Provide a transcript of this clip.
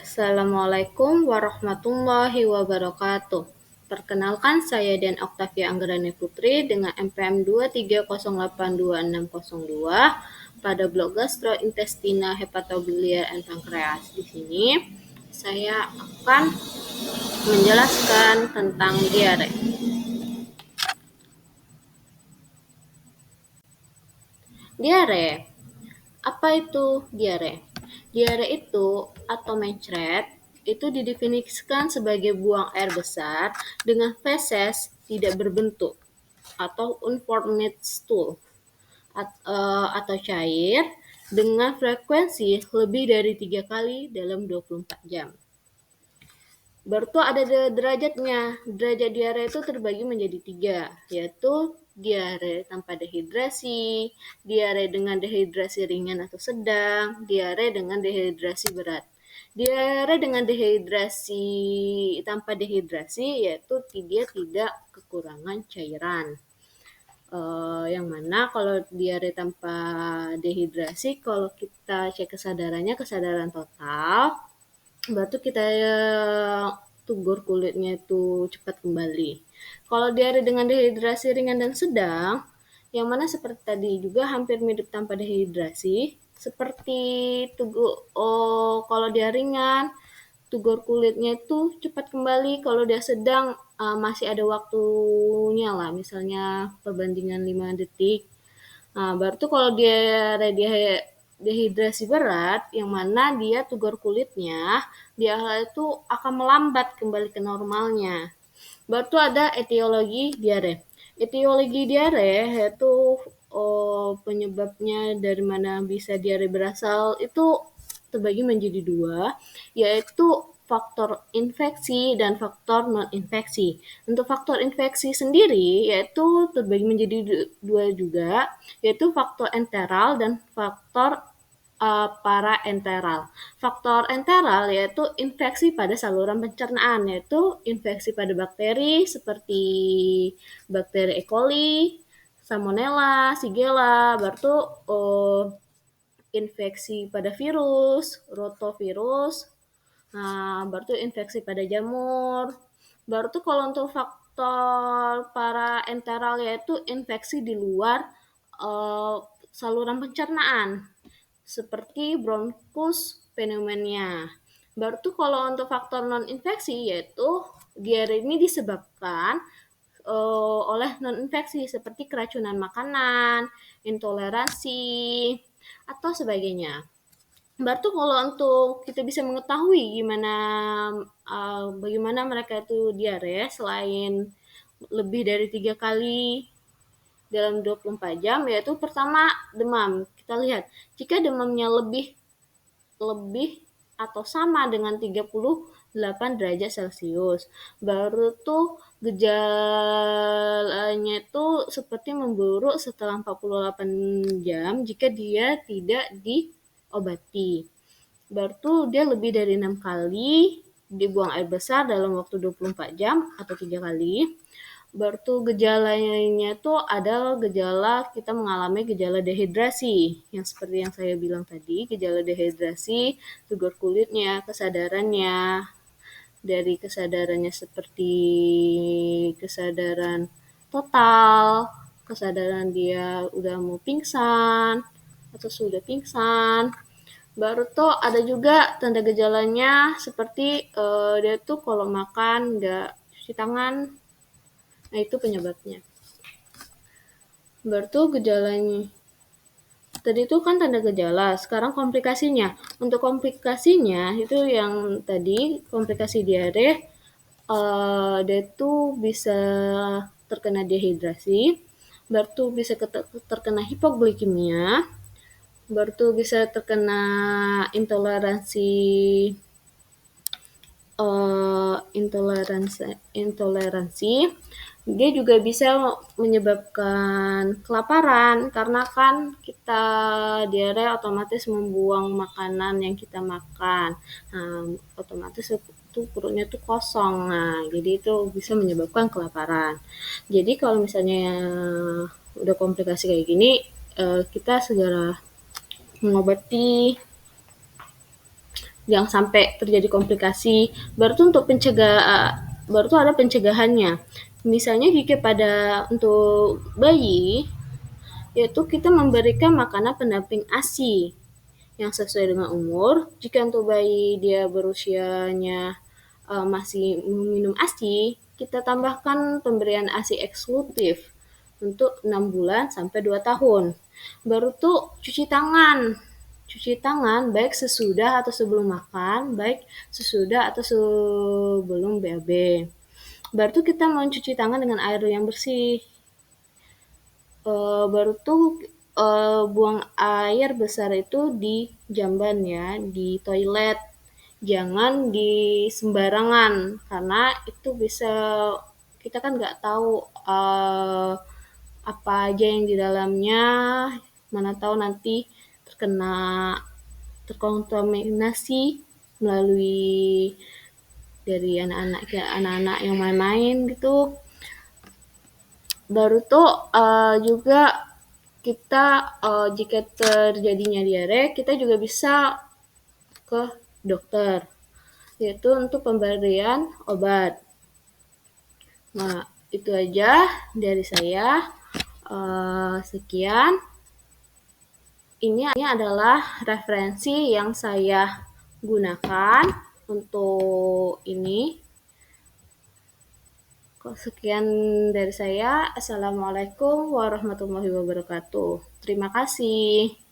Assalamualaikum warahmatullahi wabarakatuh. Perkenalkan saya Dan Oktavia Anggrani Putri dengan NPM 230826602 pada blog Gastrointestina, Hepatobiliar and Pankreas. Di sini saya akan menjelaskan tentang diare. Diare. Apa itu diare? Diare itu atau mencret itu didefinisikan sebagai buang air besar dengan feses tidak berbentuk atau unformed stool atau cair dengan frekuensi lebih dari 3 kali dalam 24 jam. Baru ada derajatnya. Derajat diare itu terbagi menjadi 3, yaitu diare tanpa dehidrasi, diare dengan dehidrasi ringan atau sedang, diare dengan dehidrasi berat. Diare dengan dehidrasi tanpa dehidrasi yaitu dia tidak kekurangan cairan. Yang mana kalau diare tanpa dehidrasi, kalau kita cek kesadaran total, berarti kita tugur kulitnya itu cepat kembali. Kalau diare dengan dehidrasi ringan dan sedang, yang mana seperti tadi juga hampir mirip tanpa dehidrasi, seperti kalau dia ringan, tugur kulitnya itu cepat kembali. Kalau dia sedang masih ada waktunya lah, misalnya perbandingan 5 detik. Nah, baru tuh kalau dia dehidrasi berat, yang mana dia tugur kulitnya, dia itu akan melambat kembali ke normalnya. Baru tuh ada etiologi diare. Etiologi diare yaitu penyebabnya dari mana bisa diare berasal itu terbagi menjadi 2, yaitu faktor infeksi dan faktor non-infeksi. Untuk faktor infeksi sendiri yaitu terbagi menjadi 2 juga, yaitu faktor enteral dan faktor paraenteral. Faktor enteral yaitu infeksi pada saluran pencernaan, yaitu infeksi pada bakteri seperti bakteri E. coli, Salmonella, Shigella, baru infeksi pada virus, rotavirus, baru infeksi pada jamur. Baru kalau untuk faktor paraenteral yaitu infeksi di luar saluran pencernaan seperti bronkus pneumonia. Baru kalau untuk faktor non-infeksi yaitu diare ini disebabkan oleh non-infeksi seperti keracunan makanan, intoleransi, atau sebagainya. Baru kalau untuk kita bisa mengetahui bagaimana mereka itu diare selain lebih dari 3 kali dalam 24 jam, yaitu pertama demam. Kita lihat, jika demamnya lebih atau sama dengan 38 derajat Celcius, baru tuh gejalanya itu seperti memburuk setelah 48 jam jika dia tidak diobati. Baru tuh dia lebih dari 6 kali dibuang air besar dalam waktu 24 jam atau 3 kali. Baru gejalanya itu adalah gejala kita mengalami gejala dehidrasi, yang seperti yang saya bilang tadi, gejala dehidrasi, tugur kulitnya, kesadarannya, dari kesadarannya seperti kesadaran total, kesadaran dia udah mau pingsan, atau sudah pingsan. Baru tuh ada juga tanda gejalanya seperti dia tuh kalau makan nggak cuci tangan. Nah, itu penyebabnya. Baru gejalanya. Tadi itu kan tanda gejala, sekarang komplikasinya. Untuk komplikasinya itu yang tadi komplikasi diare, dia itu bisa terkena dehidrasi, baru bisa terkena hipoglikemia, baru bisa terkena intoleransi. Dia juga bisa menyebabkan kelaparan karena kan kita diare otomatis membuang makanan yang kita makan. Nah, otomatis itu perutnya tuh kosong. Nah, jadi itu bisa menyebabkan kelaparan. Jadi kalau misalnya udah komplikasi kayak gini, kita segera mengobati jangan sampai terjadi komplikasi. Baru tuh ada pencegahannya. Misalnya jika untuk bayi, yaitu kita memberikan makanan pendamping ASI yang sesuai dengan umur. Jika untuk bayi dia berusianya masih minum ASI, kita tambahkan pemberian ASI eksklusif untuk 6 bulan sampai 2 tahun. Baru tuh cuci tangan. Cuci tangan baik sesudah atau sebelum makan, baik sesudah atau sebelum BAB. Baru tuh kita mencuci tangan dengan air yang bersih. Baru tuh buang air besar itu di jamban ya, di toilet. Jangan di sembarangan, karena itu bisa kita kan nggak tahu apa aja yang di dalamnya, mana tahu nanti terkontaminasi melalui dari anak-anak yang main-main gitu. Baru tuh juga kita jika terjadinya diare, kita juga bisa ke dokter, yaitu untuk pemberian obat. Nah, itu aja dari saya. Sekian. Ini adalah referensi yang saya gunakan untuk ini. Sekian dari saya. Assalamualaikum warahmatullahi wabarakatuh. Terima kasih.